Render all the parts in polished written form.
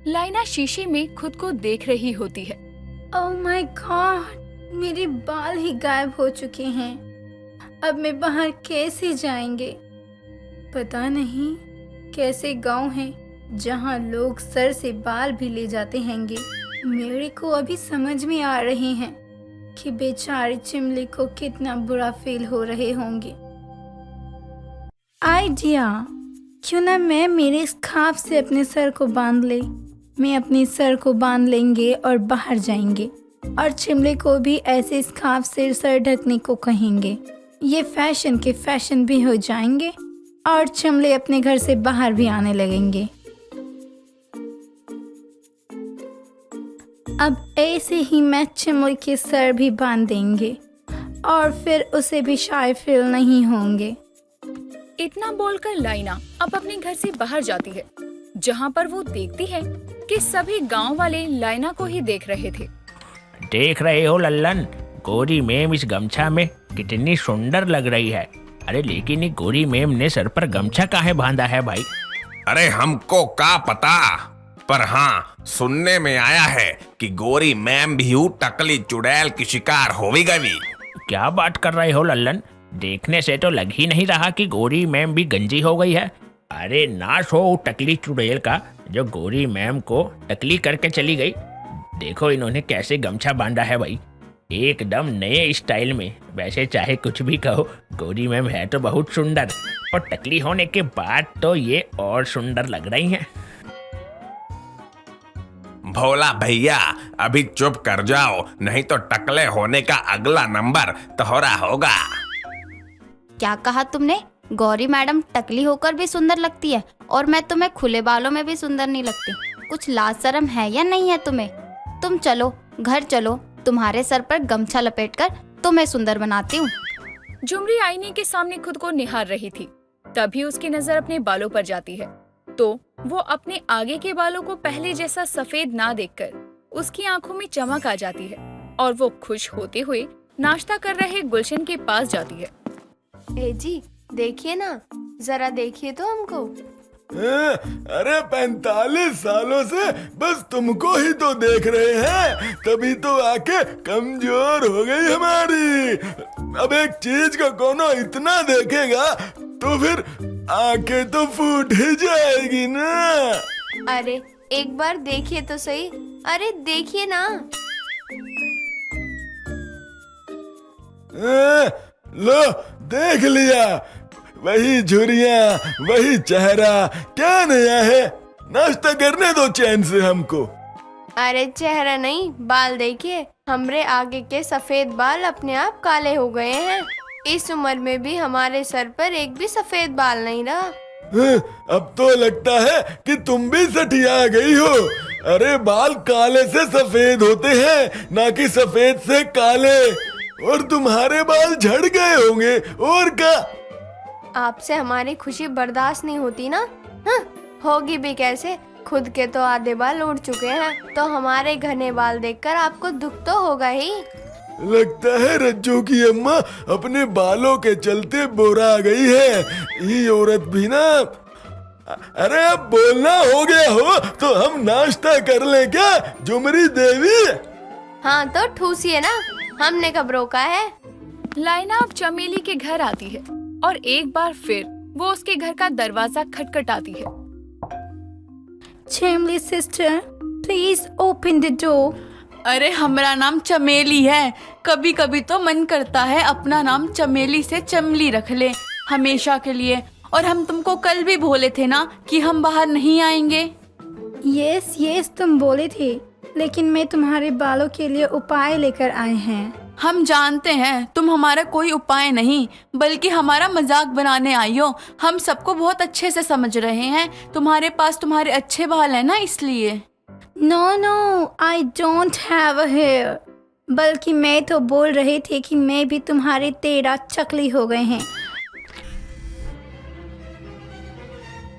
लाइना शीशे में खुद को देख रही होती है। ओह माय गॉड, मेरे बाल ही गायब हो चुके हैं। अब मैं बाहर कैसे जाएंगे? पता नहीं कैसे गांव है जहां लोग सर से बाल भी ले जाते हैंगे। मेरे को अभी समझ में आ रहे हैं कि बेचारी चिमली को कितना बुरा फील हो रहे होंगे। आइडिया, क्यों ना मैं मेरे स्कार्फ से अपने सर को बांध ले। मैं अपने सर को बांध लेंगे और बाहर जाएंगे और चिमले को भी ऐसे स्कार्फ से सर ढकने को कहेंगे। ये फैशन के फैशन भी हो जाएंगे और चिमले अपने घर से बाहर भी आने लगेंगे। अब ऐसे ही मैं चिमले के सर भी बांध देंगे और फिर उसे भी शाय फील नहीं होंगे। इतना बोलकर लाइना अब अपने घर से बाहर जाती है, जहाँ पर वो देखती है कि सभी गांव वाले लाइना को ही देख रहे थे। देख रहे हो लल्लन, गोरी मैम इस गमछा में कितनी सुंदर लग रही है। अरे लेकिन ये गोरी मैम ने सर पर गमछा काहे बांधा है भाई? अरे हमको का पता, पर हाँ सुनने में आया है कि गोरी मैम भी टकली चुड़ैल की शिकार हो भी गई। क्या बात कर रहे हो लल्लन? देखने से तो लग ही नहीं रहा कि गोरी मैम भी गंजी हो गई है। अरे नाश हो टकली चुड़ैल का, जो गोरी मैम को टकली करके चली गई। देखो इन्होंने कैसे गमछा बांधा है भाई, एकदम नए स्टाइल में। वैसे चाहे कुछ भी कहो, गोरी मैम है तो बहुत सुंदर, और टकली होने के बाद तो ये और सुंदर लग रही हैं। भोला भैया अभी चुप कर जाओ, नहीं तो टकले होने का अगला नंबर तोहरा होगा। क्या कहा तुमने? गौरी मैडम टकली होकर भी सुंदर लगती है और मैं तुम्हें खुले बालों में भी सुंदर नहीं लगती। कुछ लाज शर्म है या नहीं है तुम्हें? तुम चलो घर चलो, तुम्हारे सर पर गमछा लपेटकर तुम्हें सुंदर बनाती हूँ। झुमरी आईने के सामने खुद को निहार रही थी, तभी उसकी नजर अपने बालों पर जाती है, तो वो अपने आगे के बालों को पहले जैसा सफेद ना देखकर उसकी आंखों में चमक आ जाती है और वो खुश होते हुए नाश्ता कर रहे गुलशन के पास जाती है। ए जी देखिए ना, जरा देखिए तो हमको। अरे 45 सालों से बस तुमको ही तो देख रहे हैं, तभी तो आके कमजोर हो गई हमारी। अब एक चीज का कोनो इतना देखेगा तो फिर आंखें तो फूट ही जाएगी ना। अरे एक बार देखिए तो सही, अरे देखिए ना। लो देख लिया, वही झुर्रियाँ वही चेहरा, क्या नया है? नाश्ता करने दो चैन से हमको। अरे चेहरा नहीं, बाल देखिए, हमरे आगे के सफेद बाल अपने आप काले हो गए हैं। इस उम्र में भी हमारे सर पर एक भी सफेद बाल नहीं रहा। अब तो लगता है कि तुम भी सठिया गई हो। अरे बाल काले से सफेद होते हैं, ना कि सफेद से काले। और तुम्हारे बाल झड़ गए होंगे और क्या। आपसे हमारी खुशी बर्दाश्त नहीं होती ना? हाँ, होगी भी कैसे, खुद के तो आधे बाल उड़ चुके हैं, तो हमारे घने बाल देखकर आपको दुख तो होगा ही। लगता है रज्जू की अम्मा अपने बालों के चलते बोरा गई है। ये औरत भी ना। अरे अब बोलना हो गया हो तो हम नाश्ता कर ले क्या झुमरी देवी? हाँ तो ठूसिए ना, हमने कब रोका है। लाइना अब चमेली के घर आती है और एक बार फिर वो उसके घर का दरवाजा खटखटाती है। Chimli sister, please open the door. अरे हमारा नाम चमेली है, कभी कभी तो मन करता है अपना नाम चमेली से चमली रख ले हमेशा के लिए। और हम तुमको कल भी बोले थे ना कि हम बाहर नहीं आएंगे। यस यस तुम बोले थे, लेकिन मैं तुम्हारे बालों के लिए उपाय लेकर आए हैं। हम जानते हैं तुम हमारा कोई उपाय नहीं बल्कि हमारा मजाक बनाने आई हो। हम सबको बहुत अच्छे से समझ रहे हैं, तुम्हारे पास तुम्हारे अच्छे बाल हैं ना, इसलिए। No no, I don't have a hair. बल्कि मैं तो बोल रही थी कि मैं भी तुम्हारे तेरा चकली हो गए हैं।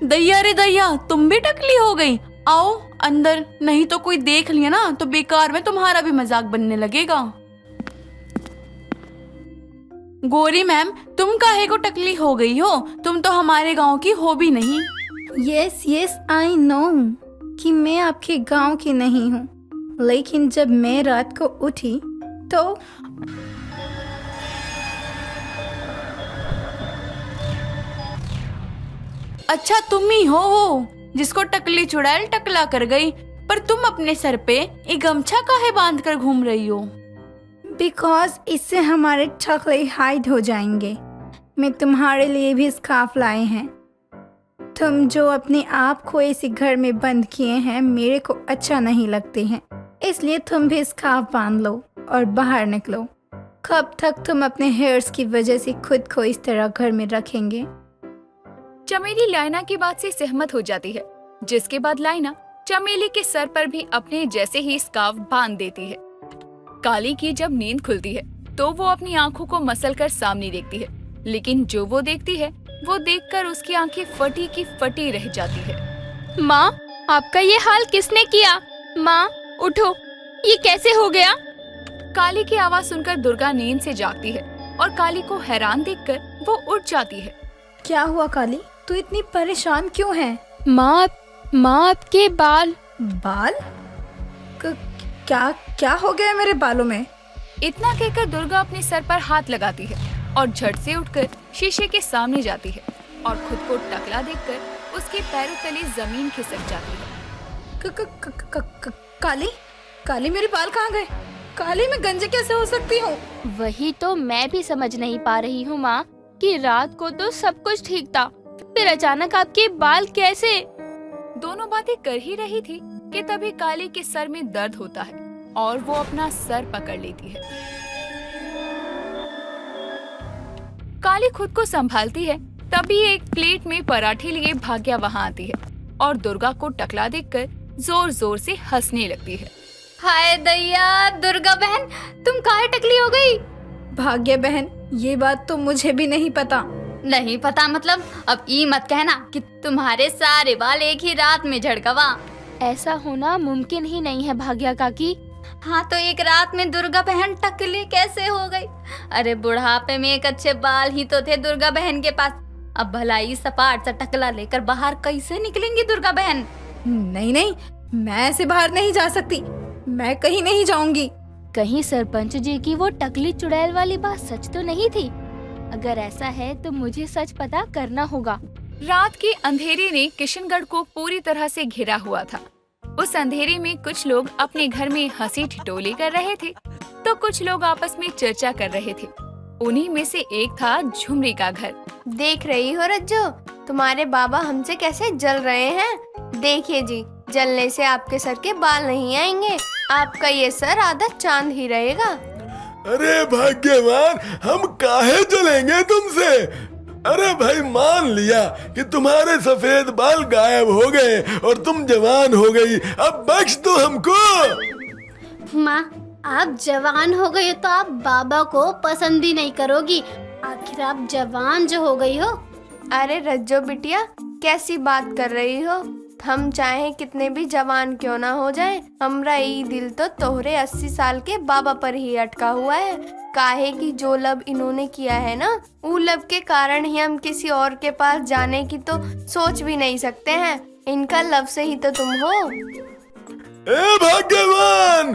दैया रे दैया, तुम भी टकली हो गई। आओ अंदर, नहीं तो कोई देख लिया ना तो बेकार में तुम्हारा भी मजाक बनने लगेगा। गोरी मैम, तुम काहे को टकली हो गई हो? तुम तो हमारे गांव की हो भी नहीं। यस यस आई नो, कि मैं आपके गांव की नहीं हूँ, लेकिन जब मैं रात को उठी तो अच्छा तुम ही हो वो जिसको टकली चुड़ैल टकला कर गई, पर तुम अपने सर पे एक गमछा काहे बांध कर घूम रही हो? बिकॉज इससे हमारे टकले हाइड हो जाएंगे। मैं तुम्हारे लिए भी स्कार्फ लाए हैं। तुम जो अपने आप को इसी घर में बंद किए हैं मेरे को अच्छा नहीं लगते हैं, इसलिए तुम भी स्कार्फ बांध लो और बाहर निकलो। कब तक तुम अपने हेयर्स की वजह से खुद को इस तरह घर में रखेंगे? चमेली लाइना की बात से सहमत हो जाती है, जिसके बाद लाइना चमेली के सर पर भी अपने जैसे ही स्कार्फ बांध देती है। काली की जब नींद खुलती है तो वो अपनी आंखों को मसलकर सामने देखती है, लेकिन जो वो देखती है वो देखकर उसकी आंखें फटी की फटी रह जाती है। माँ, आपका ये हाल किसने किया? माँ उठो, ये कैसे हो गया? काली की आवाज सुनकर दुर्गा नींद से जागती है और काली को हैरान देखकर वो उठ जाती है। क्या हुआ काली, तू इतनी परेशान क्यों है? माँ आपके बाल। बाल? क्या क्या हो गया मेरे बालों में? इतना कहकर दुर्गा अपने सर पर हाथ लगाती है और झट से उठकर शीशे के सामने जाती है और खुद को टकला देखकर उसके पैरों तले जमीन खिसक जाती है। काली मेरे बाल कहाँ गए? काली मैं गंजे कैसे हो सकती हूँ? वही तो मैं भी समझ नहीं पा रही हूँ माँ, कि रात को तो सब कुछ ठीक था, फिर अचानक आपके बाल कैसे? दोनों बातें कर ही रही थी कि तभी काली के सर में दर्द होता है और वो अपना सर पकड़ लेती है। काली खुद को संभालती है, तभी एक प्लेट में पराठे लिए भाग्या वहाँ आती है और दुर्गा को टकला देखकर जोर जोर से हंसने लगती है। हाय दैया, दुर्गा बहन तुम काहे टकली हो गई? भाग्य बहन, ये बात तो मुझे भी नहीं पता। नहीं पता मतलब? अब ई मत कहना कि तुम्हारे सारे बाल एक ही रात में झड़ गवा। ऐसा होना मुमकिन ही नहीं है भाग्या काकी। हाँ तो एक रात में दुर्गा बहन टकली कैसे हो गई? अरे बुढ़ापे में एक अच्छे बाल ही तो थे दुर्गा बहन के पास। अब भलाई सपाट सा टकला लेकर बाहर कैसे निकलेंगी दुर्गा बहन? नहीं, मैं ऐसे बाहर नहीं जा सकती। मैं कहीं नहीं जाऊंगी। कहीं सरपंच जी की वो टकली चुड़ैल वाली बात सच तो नहीं थी? अगर ऐसा है तो मुझे सच पता करना होगा। रात के अंधेरे ने किशनगढ़ को पूरी तरह से घिरा हुआ था। उस अंधेरे में कुछ लोग अपने घर में हंसी ठिठोली कर रहे थे, तो कुछ लोग आपस में चर्चा कर रहे थे। उन्हीं में से एक था झुमरी का घर। देख रही हो रज्जो, तुम्हारे बाबा हमसे कैसे जल रहे हैं। देखिए जी, जलने से आपके सर के बाल नहीं आएंगे, आपका ये सर आधा चांद ही रहेगा। अरे भाग्यवान, हम काहे जलेंगे तुमसे? अरे भाई, मान लिया कि तुम्हारे सफेद बाल गायब हो गए और तुम जवान हो गई, अब बख्श दो हमको। माँ, आप जवान हो गई हो तो आप बाबा को पसंद ही नहीं करोगी। आखिर आप जवान जो हो गई हो। अरे रज्जो बिटिया, कैसी बात कर रही हो? हम चाहे कितने भी जवान क्यों ना हो जाएं, हमरा ई दिल तो तोहरे 80 साल के बाबा पर ही अटका हुआ है। काहे कि जो लब इन्होंने किया है ना, वो लब के कारण ही हम किसी और के पास जाने की तो सोच भी नहीं सकते हैं। इनका लब से ही तो तुम हो। ए भाग्यवान,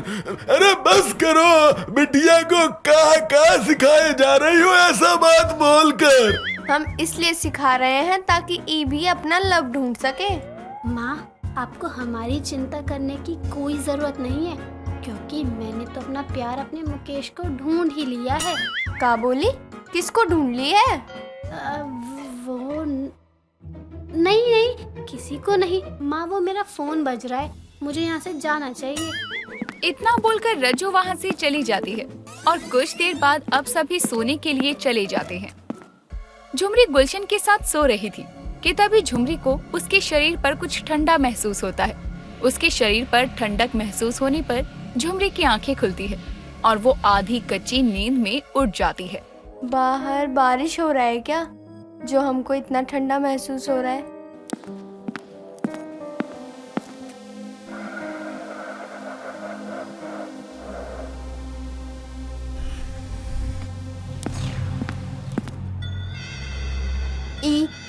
अरे बस करो, बिटिया को कहाँ सिखाए जा रही हो ऐसा बात बोलकर। हम इसलिए सिखा रहे हैं ताकि ई भी अपना लब ढूंढ सके। माँ, आपको हमारी चिंता करने की कोई जरूरत नहीं है, क्योंकि मैंने तो अपना प्यार अपने मुकेश को ढूंढ ही लिया है। का बोली? किसको ढूंढ ली है? वो नहीं, किसी को नहीं माँ, वो मेरा फोन बज रहा है, मुझे यहाँ से जाना चाहिए। इतना बोलकर रज्जो वहाँ से चली जाती है और कुछ देर बाद अब सभी सोने के लिए चले जाते हैं। झुमरी गुलशन के साथ सो रही थी कि तभी झुमरी को उसके शरीर पर कुछ ठंडा महसूस होता है। उसके शरीर पर ठंडक महसूस होने पर झुमरी की आंखें खुलती है और वो आधी कच्ची नींद में उठ जाती है। बाहर बारिश हो रहा है क्या, जो हमको इतना ठंडा महसूस हो रहा है?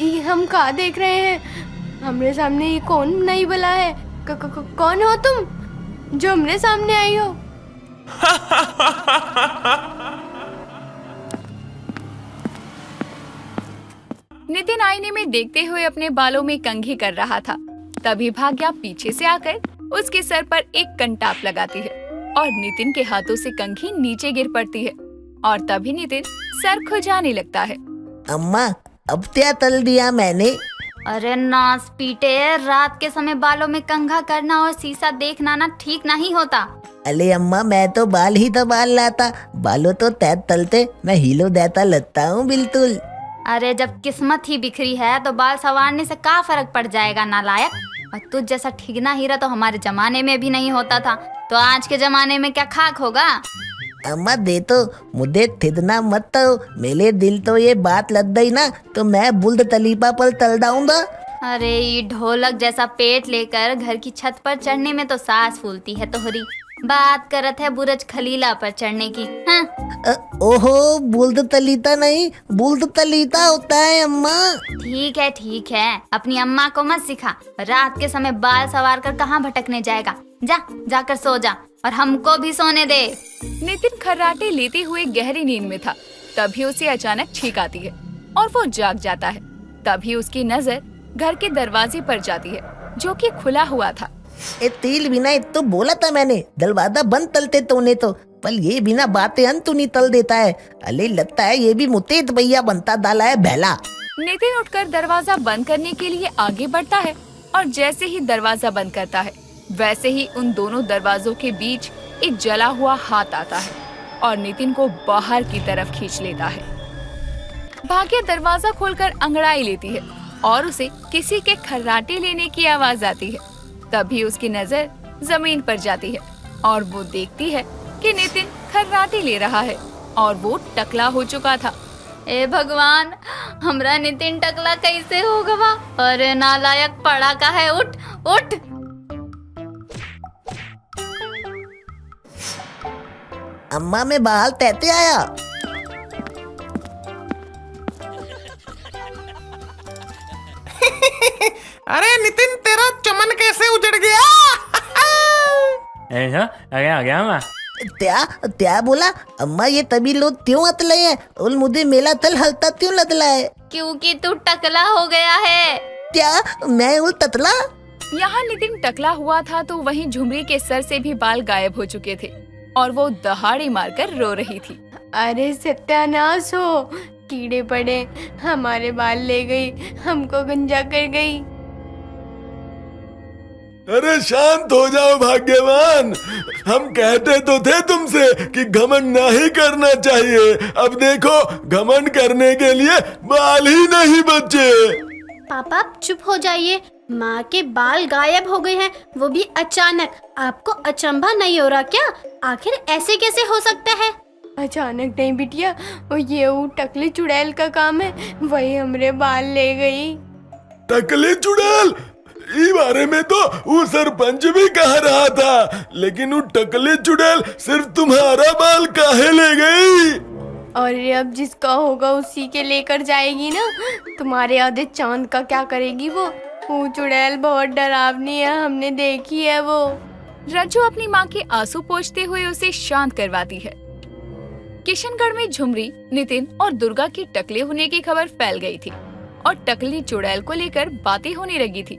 ई हम कहाँ देख रहे हैं? हमरे सामने ये कौन नहीं बला है? कौन हो तुम जो हमरे सामने आई हो? नितिन आईने में देखते हुए अपने बालों में कंघी कर रहा था। तभी भाग्या पीछे से आकर उसके सर पर एक कंटाप लगाती है और नितिन के हाथों से कंघी नीचे गिर पड़ती है और तभी नितिन सर खुजाने लगता है। अम्मा अब क्या तल दिया मैंने? अरे नास पीटे, रात के समय बालों में कंघा करना और शीशा देखना ना ठीक नहीं होता। अरे अम्मा मैं तो बाल ही तो बाल लाता, बालों तो तैत तलते मैं हीलो देता लगता हूँ बिल्कुल। अरे जब किस्मत ही बिखरी है तो बाल संवारने से क्या फर्क पड़ जाएगा नालायक। और तुझ जैसा ठिगना हीरा तो हमारे जमाने में भी नहीं होता था, तो आज के जमाने में क्या खाक होगा। अम्मा दे तो मुझे ठिदना मत तो, मेरे दिल तो ये बात लग गई ना तो मैं बुल्द तलीपा पर तल डाऊंगा। अरे ये ढोलक जैसा पेट लेकर घर की छत पर चढ़ने में तो सांस फूलती है तोहरी, बात करत है बुरज खलीला पर चढ़ने की। हाँ? ओहो बुल्द तलीता नहीं बुल्द तलीता होता है अम्मा। ठीक है, अपनी अम्मा को मत सिखा। रात के समय बाल सवार कर कहाँ भटकने जाएगा, जाकर सो जा और हमको भी सोने दे। नितिन खर्राटे लेते हुए गहरी नींद में था। तभी उसे अचानक छींक आती है और वो जाग जाता है। तभी उसकी नजर घर के दरवाजे पर जाती है जो कि खुला हुआ था। ए तिल बिना तो बोला था मैंने, दरवाजा बंद तलते तोने तो, पर ये बिना बातें अंत नहीं तल देता है। अले लगता है ये भी मुतेत भैया बनता डाला है भैला। नितिन उठकर दरवाजा बंद करने के लिए आगे बढ़ता है और जैसे ही दरवाजा बंद करता है वैसे ही उन दोनों दरवाजों के बीच एक जला हुआ हाथ आता है और नितिन को बाहर की तरफ खींच लेता है। भाग्या दरवाजा खोलकर अंगड़ाई लेती है और उसे किसी के खर्राटे लेने की आवाज आती है। तभी उसकी नजर जमीन पर जाती है और वो देखती है कि नितिन खर्राटे ले रहा है और वो टकला हो चुका था। ए भगवान, हमरा नितिन टकला कैसे हो गवा। अरे नालायक पड़ा का है, उठ उठ। अम्मा मैं बाल तैते आया। अरे नितिन तेरा चमन कैसे उजड़ गया? ऐसा आ गया मैं। त्या बोला अम्मा ये तभी लोग क्यों अतले हैं और मुझे मेला तल हलता क्यों लदला है? क्योंकि तू टकला हो गया है। क्या मैं उल ततला? यहाँ नितिन टकला हुआ था तो वहीं झुमरी के सर से भी बाल गायब हो चुके थे और वो दहाड़ी मारकर रो रही थी। अरे सत्यानाश हो, कीड़े पड़े, हमारे बाल ले गई, हमको गंजा कर गई। अरे शांत हो जाओ भाग्यवान, हम कहते तो थे तुमसे कि घमंड नहीं करना चाहिए। अब देखो घमंड करने के लिए बाल ही नहीं बचे। पापा आप चुप हो जाइए, माँ के बाल गायब हो गए हैं, वो भी अचानक। आपको अचंभा नहीं हो रहा क्या? आखिर ऐसे कैसे हो सकता है? अचानक नहीं बिटिया, वो टकली चुड़ैल का काम है, वही हमरे बाल ले गई। टकली चुड़ैल? ई बारे में तो वो सरपंच भी कह रहा था, लेकिन वो टकली चुड़ैल सिर्फ तुम्हारा बाल काहे ले गई? और अब जिसका होगा उसी के लेकर जाएगी ना। तुम्हारे आधे चांद का क्या करेगी वो चुड़ैल बहुत डरावनी है, हमने देखी है वो। रज्जू अपनी माँ के आंसू पोंछते हुए उसे शांत करवाती है। किशनगढ़ में झुमरी, नितिन और दुर्गा की टकले होने की खबर फैल गई थी और टकली चुड़ैल को लेकर बातें होने लगी थी।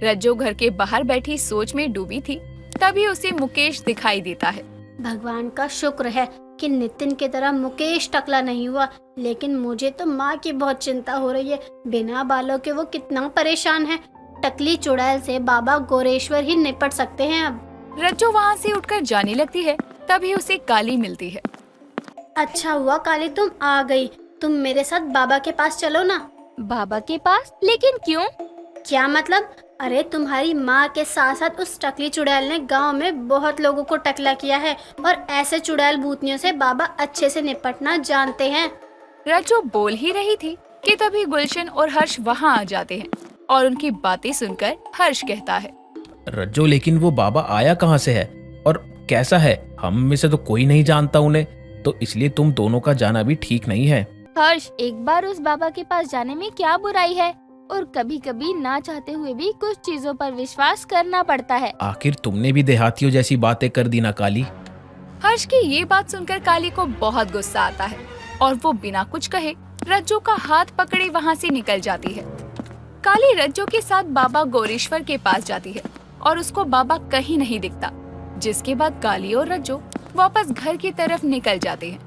रज्जू घर के बाहर बैठी सोच में डूबी थी। तभी उसे मुकेश दिखाई देता है। भगवान का शुक्र है कि नितिन की तरह मुकेश टकला नहीं हुआ, लेकिन मुझे तो माँ की बहुत चिंता हो रही है। बिना बालों के वो कितना परेशान है। टकली चुड़ैल से बाबा गोरेश्वर ही निपट सकते हैं अब। रज्जू वहाँ से उठकर जाने लगती है। तभी उसे काली मिलती है। अच्छा हुआ काली तुम आ गई, तुम मेरे साथ बाबा के पास चलो ना। बाबा के पास? लेकिन क्यों? क्या मतलब? अरे तुम्हारी माँ के साथ साथ उस टकली चुड़ैल ने गांव में बहुत लोगों को टकला किया है और ऐसे चुड़ैल भूतनियों से बाबा अच्छे से निपटना जानते हैं। रज्जू बोल ही रही थी कि तभी गुलशन और हर्ष वहाँ आ जाते हैं और उनकी बातें सुनकर हर्ष कहता है, रज्जो लेकिन वो बाबा आया कहाँ से है और कैसा है? हम में से तो कोई नहीं जानता उन्हें, तो इसलिए तुम दोनों का जाना भी ठीक नहीं है। हर्ष, एक बार उस बाबा के पास जाने में क्या बुराई है? और कभी कभी ना चाहते हुए भी कुछ चीजों पर विश्वास करना पड़ता है। आखिर तुमने भी देहातियों जैसी बातें कर दी ना काली। हर्ष की ये बात सुनकर काली को बहुत गुस्सा आता है और वो बिना कुछ कहे रज्जो का हाथ पकड़े वहाँ से निकल जाती है। काली रज्जो के साथ बाबा गौरीश्वर के पास जाती है और उसको बाबा कहीं नहीं दिखता, जिसके बाद काली और रज्जो वापस घर की तरफ निकल जाते हैं।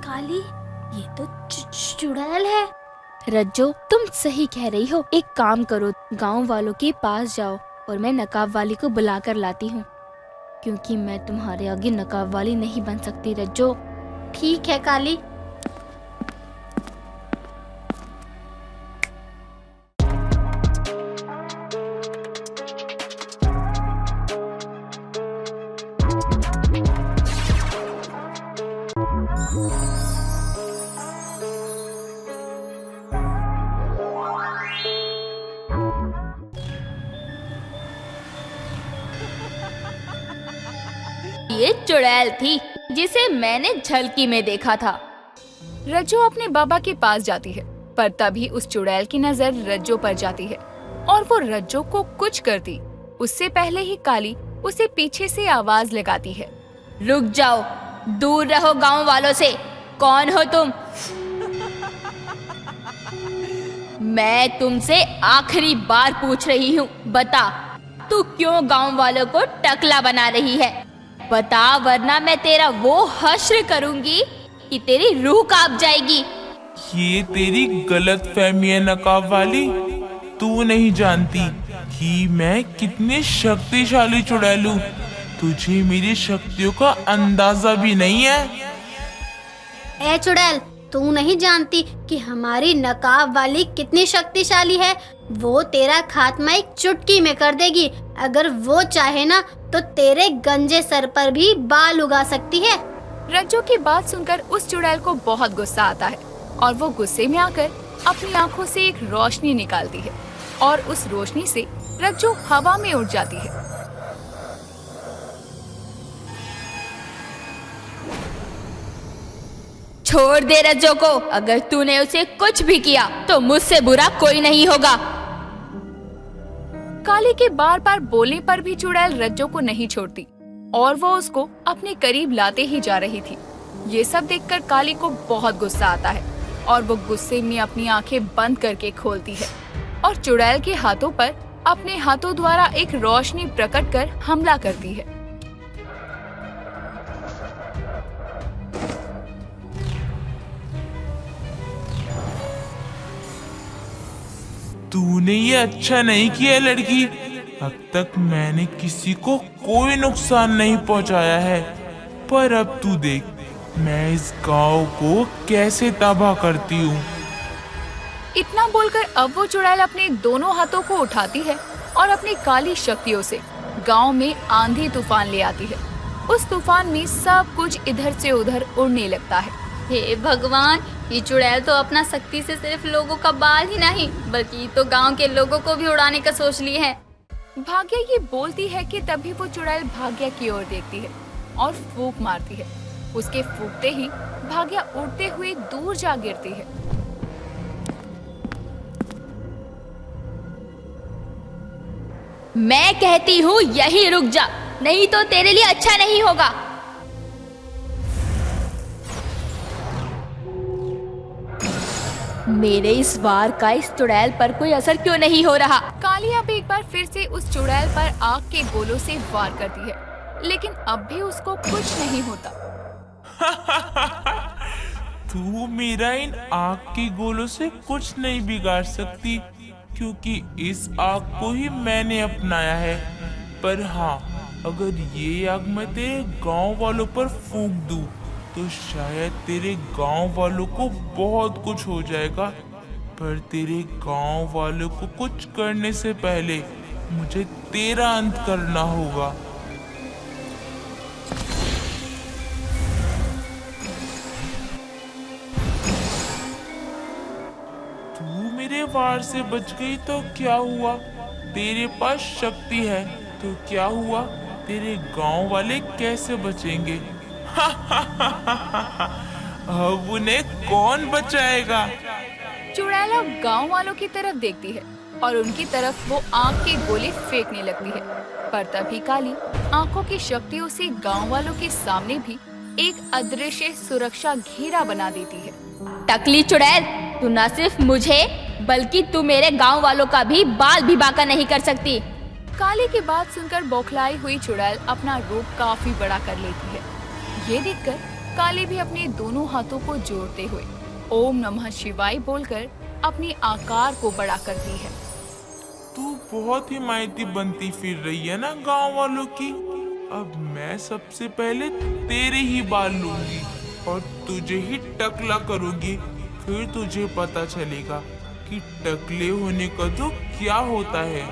काली, ये तो चुड़ैल है। रज्जो, तुम सही कह रही हो। एक काम करो, गांव वालों के पास जाओ और मैं नकाब वाली को बुलाकर लाती हूँ, क्योंकि मैं तुम्हारे आगे नकाब वाली नहीं बन सकती रज्जो। ठीक है काली। ये चुड़ैल थी जिसे मैंने झलकी में देखा था। रज्जो अपने बाबा के पास जाती है, पर तभी उस चुड़ैल की नजर रज्जो पर जाती है और वो रज्जो को कुछ करती उससे पहले ही काली उसे पीछे से आवाज लगाती है। रुक जाओ, दूर रहो गांव वालों से। कौन हो तुम? मैं तुमसे आखिरी बार पूछ रही हूँ, बता तू क्यों गांव वालों को टकला बना रही है? बता, वरना मैं तेरा वो हश्र करूंगी कि तेरी रूह कांप जाएगी। ये तेरी गलत फहमी है नकाब वाली। तू नहीं जानती कि मैं कितनी शक्तिशाली चुड़ैल हूँ। तुझे मेरी शक्तियों का अंदाजा भी नहीं है। ए चुड़ैल, तू नहीं जानती कि हमारी नकाब वाली कितनी शक्तिशाली है। वो तेरा खात्मा एक चुटकी में कर देगी। अगर वो चाहे ना तो तेरे गंजे सर पर भी बाल उगा सकती है। रज्जो की बात सुनकर उस चुड़ैल को बहुत गुस्सा आता है और वो गुस्से में आकर अपनी आंखों से एक रोशनी निकालती है और उस रोशनी से रज्जो हवा में उड़ जाती है। छोड़ दे रज्जो को। अगर तूने उसे कुछ भी किया तो मुझसे बुरा कोई नहीं होगा। काली के बार बार बोलने पर भी चुड़ैल रज्जो को नहीं छोड़ती और वो उसको अपने करीब लाते ही जा रही थी। ये सब देखकर काली को बहुत गुस्सा आता है और वो गुस्से में अपनी आंखें बंद करके खोलती है और चुड़ैल के हाथों पर अपने हाथों द्वारा एक रोशनी प्रकट कर हमला करती है। तूने ये अच्छा नहीं किया लड़की। अब तक मैंने किसी को कोई नुकसान नहीं पहुंचाया है, पर अब तू देख मैं इस गांव को कैसे तबाह करती हूँ। इतना बोलकर अब वो चुड़ैल अपने दोनों हाथों को उठाती है और अपनी काली शक्तियों से गांव में आंधी तूफान ले आती है। उस तूफान में सब कुछ इधर से उधर उड़ने लगता है। हे भगवान, ये चुड़ैल तो अपना शक्ति से सिर्फ लोगों का बाल ही नहीं बल्कि तो गांव के लोगों को भी उड़ाने का सोच ली है। भाग्या ये बोलती है कि तभी वो चुड़ैल भाग्या की ओर देखती है और फूंक मारती है। उसके फूंकते ही भाग्या उड़ते हुए दूर जा गिरती है। मैं कहती हूँ यहीं रुक जा, नहीं तो तेरे लिए अच्छा नहीं होगा। मेरे इस वार का इस चुड़ैल पर कोई असर क्यों नहीं हो रहा? काली अब एक बार फिर से उस चुड़ैल पर आग के गोलों से वार करती है, लेकिन अब भी उसको कुछ नहीं होता। तू मेरा इन आग के गोलों से कुछ नहीं बिगाड़ सकती, क्योंकि इस आग को ही मैंने अपनाया है। पर हाँ, अगर ये आग मैं तेरे गांव वालों पर फूंक दूं, तो शायद तेरे गांव वालों को बहुत कुछ हो जाएगा। पर तेरे गांव वालों को कुछ करने से पहले मुझे तेरा अंत करना होगा। तू मेरे वार से बच गई तो क्या हुआ? तेरे पास शक्ति है तो क्या हुआ? तेरे गांव वाले कैसे बचेंगे? अब उन्हें कौन बचाएगा? चुड़ैल अब गांव वालों की तरफ देखती है और उनकी तरफ वो आंख के गोले फेंकने लगती है। पर तभी काली आंखों की शक्तियों से गांव वालों के सामने भी एक अदृश्य सुरक्षा घेरा बना देती है। टकली चुड़ैल, तू न सिर्फ मुझे बल्कि तू मेरे गांव वालों का भी बाल भी बांका नहीं कर सकती। काली की बात सुनकर बौखलाई हुई चुड़ैल अपना रूप काफी बड़ा कर लेती है। ये देखकर काली भी अपने दोनों हाथों को जोड़ते हुए ओम नमः शिवाय बोलकर अपने आकार को बड़ा करती है। तू बहुत हिमायती बनती फिर रही है ना गांव वालों की। अब मैं सबसे पहले तेरे ही बाल लूंगी और तुझे ही टकला करूंगी। फिर तुझे पता चलेगा कि टकले होने का तो क्या होता है।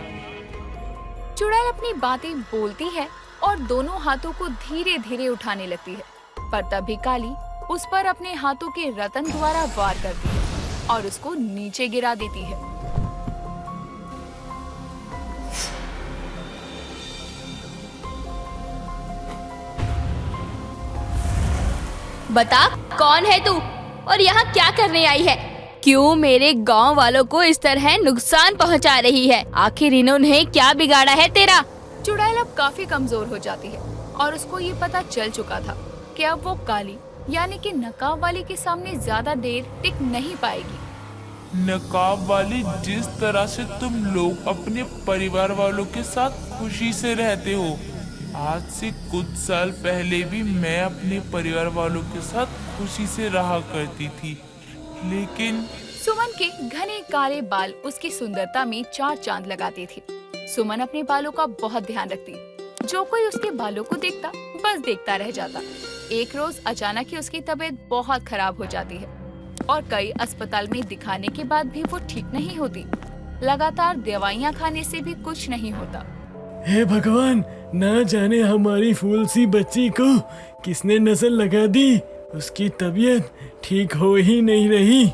चुड़ैल अपनी बातें बोलती है और दोनों हाथों को धीरे धीरे उठाने लगती है। पर तभी काली उस पर अपने हाथों के रतन द्वारा वार करती है और उसको नीचे गिरा देती है। बता, कौन है तू और यहाँ क्या करने आई है? क्यों मेरे गांव वालों को इस तरह नुकसान पहुँचा रही है? आखिर इन्होंने क्या बिगाड़ा है तेरा? चुड़ैल अब काफी कमजोर हो जाती है और उसको ये पता चल चुका था कि अब वो काली यानी कि नकाब वाली के सामने ज्यादा देर टिक नहीं पाएगी। नकाब वाली, जिस तरह से तुम लोग अपने परिवार वालों के साथ खुशी से रहते हो, आज से कुछ साल पहले भी मैं अपने परिवार वालों के साथ खुशी से रहा करती थी। लेकिन सुमन के घने काले बाल उसकी सुंदरता में चार चांद लगाते थे। सुमन अपने बालों का बहुत ध्यान रखती। जो कोई उसके बालों को देखता बस देखता रह जाता। एक रोज अचानक ही उसकी तबीयत बहुत खराब हो जाती है और कई अस्पताल में दिखाने के बाद भी वो ठीक नहीं होती। लगातार दवाइयाँ खाने से भी कुछ नहीं होता। हे भगवान, ना जाने हमारी फूल सी बच्ची को किसने नजर लगा दी। उसकी तबीयत ठीक हो ही नहीं रही।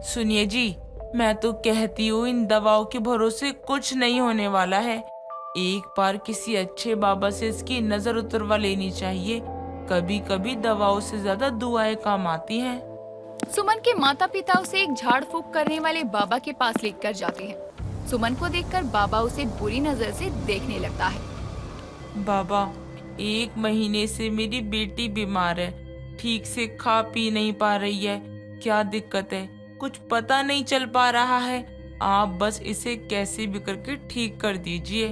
सुनिए जी, मैं तो कहती हूँ इन दवाओं के भरोसे कुछ नहीं होने वाला है। एक बार किसी अच्छे बाबा से इसकी नजर उतरवा लेनी चाहिए। कभी कभी दवाओं से ज्यादा दुआएं काम आती हैं। सुमन के माता पिता उसे एक झाड़ फूक करने वाले बाबा के पास लेकर जाते हैं। सुमन को देखकर बाबा उसे बुरी नजर से देखने लगता है। बाबा, 1 महीने से मेरी बेटी बीमार है, ठीक से खा पी नहीं पा रही है। क्या दिक्कत है? कुछ पता नहीं चल पा रहा है। आप बस इसे कैसे भी करके ठीक कर दीजिए।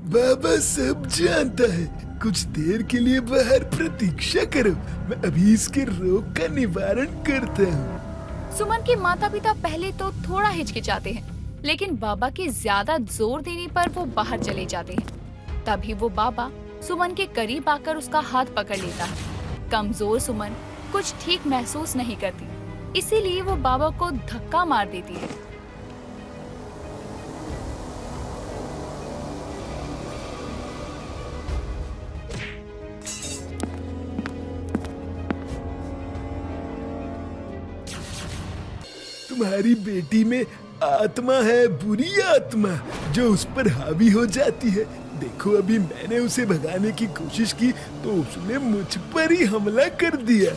बाबा सब जानता है। कुछ देर के लिए बाहर प्रतीक्षा करो, मैं अभी इसके रोग का निवारण करता हूँ। सुमन के माता पिता पहले तो थोड़ा हिचकिचाते हैं, लेकिन बाबा के ज्यादा जोर देने पर वो बाहर चले जाते हैं। तभी वो बाबा सुमन के करीब आकर उसका हाथ पकड़ लेता है। कमजोर सुमन कुछ ठीक महसूस नहीं करती, इसीलिए वो बाबा को धक्का मार देती है। तुम्हारी बेटी में आत्मा है, बुरी आत्मा, जो उस पर हावी हो जाती है। देखो, अभी मैंने उसे भगाने की कोशिश की तो उसने मुझ पर ही हमला कर दिया।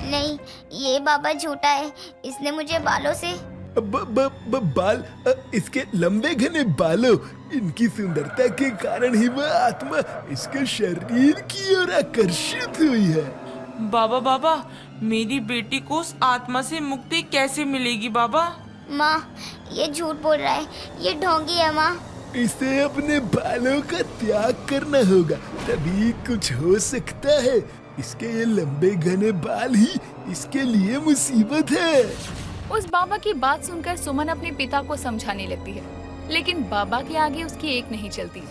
नहीं, ये बाबा झूठा है। इसने मुझे बालों से बाल, इसके लंबे घने बालों, इनकी सुंदरता के कारण ही वह आत्मा इसके शरीर की ओर आकर्षित हुई है। बाबा, मेरी बेटी को उस आत्मा से मुक्ति कैसे मिलेगी बाबा? माँ, ये झूठ बोल रहा है, ये ढोंगी है माँ। इसे अपने बालों का त्याग करना होगा, तभी कुछ हो सकता है। इसके ये लंबे घने बाल ही इसके लिए मुसीबत है। उस बाबा की बात सुनकर सुमन अपने पिता को समझाने लगती है, लेकिन बाबा के आगे उसकी एक नहीं चलती।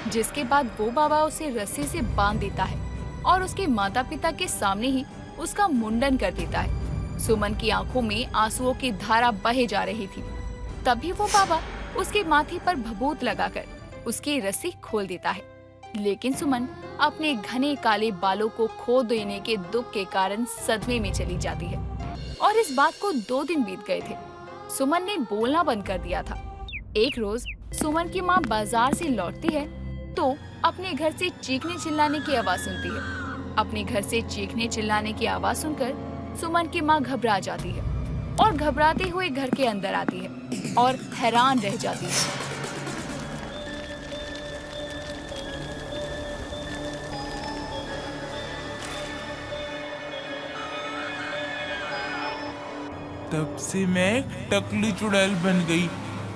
जिसके बाद वो बाबा उसे रस्सी से बांध देता है और उसके माता पिता के सामने ही उसका मुंडन कर देता है। सुमन की आंखों में आंसुओं की धारा बहे जा रही थी। तभी वो बाबा उसके माथे पर भभूत लगाकर उसकी रस्सी खोल देता है, लेकिन सुमन अपने घने काले बालों को खो देने के दुख के कारण सदमे में चली जाती है। और इस बात को 2 दिन बीत गए थे। सुमन ने बोलना बंद कर दिया था। एक रोज सुमन की माँ बाजार से लौटती है तो अपने घर से चीखने चिल्लाने की आवाज सुनती है। अपने घर से चीखने चिल्लाने की आवाज सुनकर सुमन की माँ घबरा जाती है और घबराते हुए घर के अंदर आती है और हैरान रह जाती है। तब से मैं एक टकली चुड़ैल बन गई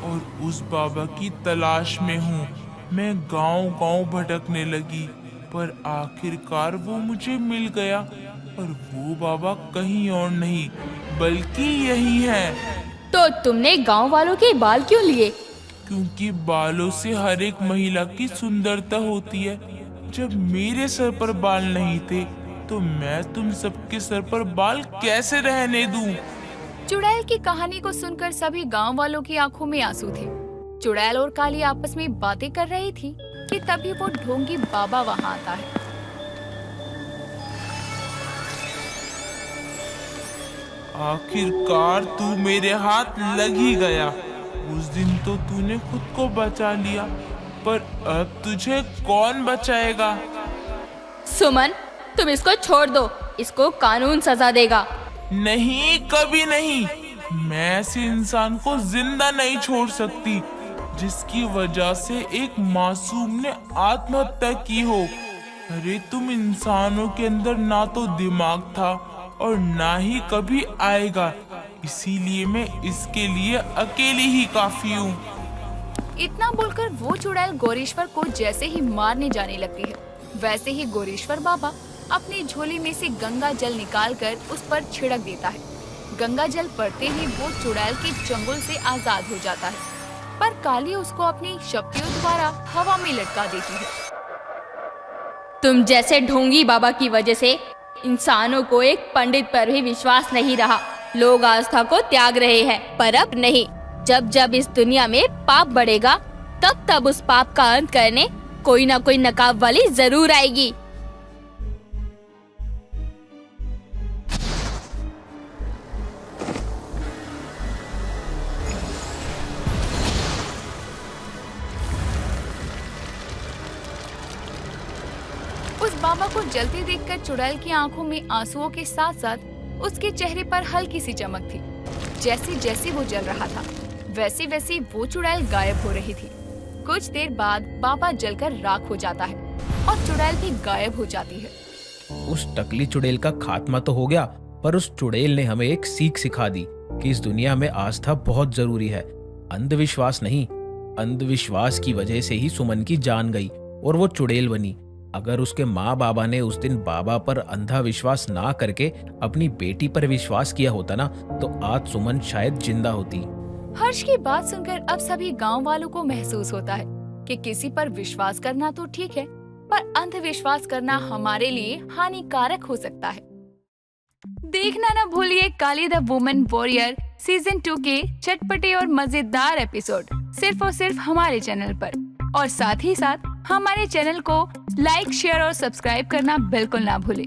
और उस बाबा की तलाश में हूँ। मैं गांव-गांव भटकने लगी, पर आखिरकार वो मुझे मिल गया और वो बाबा कहीं और नहीं बल्कि यही है। तो तुमने गांव वालों के बाल क्यों लिए? क्योंकि बालों से हर एक महिला की सुंदरता होती है। जब मेरे सर पर बाल नहीं थे तो मैं तुम सबके सर पर बाल कैसे रहने दूं? चुड़ैल की कहानी को सुनकर सभी गांव वालों की आंखों में आंसू थे। चुड़ैल और काली आपस में बातें कर रही थी कि तभी वो ढोंगी बाबा वहां आता है। आखिरकार तू मेरे हाथ लग ही गया। उस दिन तो तूने खुद को बचा लिया, पर अब तुझे कौन बचाएगा? सुमन, तुम इसको छोड़ दो, इसको कानून सजा देगा। नहीं, कभी नहीं। मैं ऐसे इंसान को जिंदा नहीं छोड़ सकती जिसकी वजह से एक मासूम ने आत्महत्या की हो। अरे तुम इंसानों के अंदर ना तो दिमाग था और ना ही कभी आएगा, इसीलिए मैं इसके लिए अकेली ही काफी हूँ। इतना बोलकर वो चुड़ैल गौरीश्वर को जैसे ही मारने जाने लगती है, वैसे ही गौरीश्वर बाबा अपनी झोली में से गंगा जल निकालकर उस पर छिड़क देता है। गंगा जल पड़ते ही वो चुड़ैल के चंगुल से आजाद हो जाता है, पर काली उसको अपनी शक्तियों द्वारा हवा में लटका देती है। तुम जैसे ढोंगी बाबा की वजह से इंसानों को एक पंडित पर भी विश्वास नहीं रहा। लोग आस्था को त्याग रहे हैं, पर अब नहीं। जब जब इस दुनिया में पाप बढ़ेगा, तब तब उस पाप का अंत करने कोई ना कोई नकाब वाली जरूर आएगी। उस बाबा को जलते देखकर चुड़ैल की आंखों में आंसुओं के साथ साथ उसके चेहरे पर हल्की सी चमक थी। जैसे जैसे वो जल रहा था, वैसे वैसे वो चुड़ैल गायब हो रही थी। कुछ देर बाद बाबा जलकर राख हो जाता है और चुड़ैल भी गायब हो जाती है। उस टकली चुड़ैल का खात्मा तो हो गया, पर उस चुड़ैल ने हमें एक सीख सिखा दी कि इस दुनिया में आस्था बहुत जरूरी है, अंधविश्वास नहीं। अंधविश्वास की वजह से ही सुमन की जान गई और वो चुड़ैल बनी। अगर उसके माँ बाबा ने उस दिन बाबा पर अंधा विश्वास ना करके अपनी बेटी पर विश्वास किया होता ना, तो आज सुमन शायद जिंदा होती। हर्ष की बात सुनकर अब सभी गांव वालों को महसूस होता है कि किसी पर विश्वास करना तो ठीक है, पर अंधविश्वास करना हमारे लिए हानिकारक हो सकता है। देखना न भूलिए काली द वुमन वॉरियर सीजन 2 के चटपटे और मजेदार एपिसोड सिर्फ और सिर्फ हमारे चैनल पर। और साथ ही साथ हमारे चैनल को लाइक, शेयर और सब्सक्राइब करना बिल्कुल ना भूलें।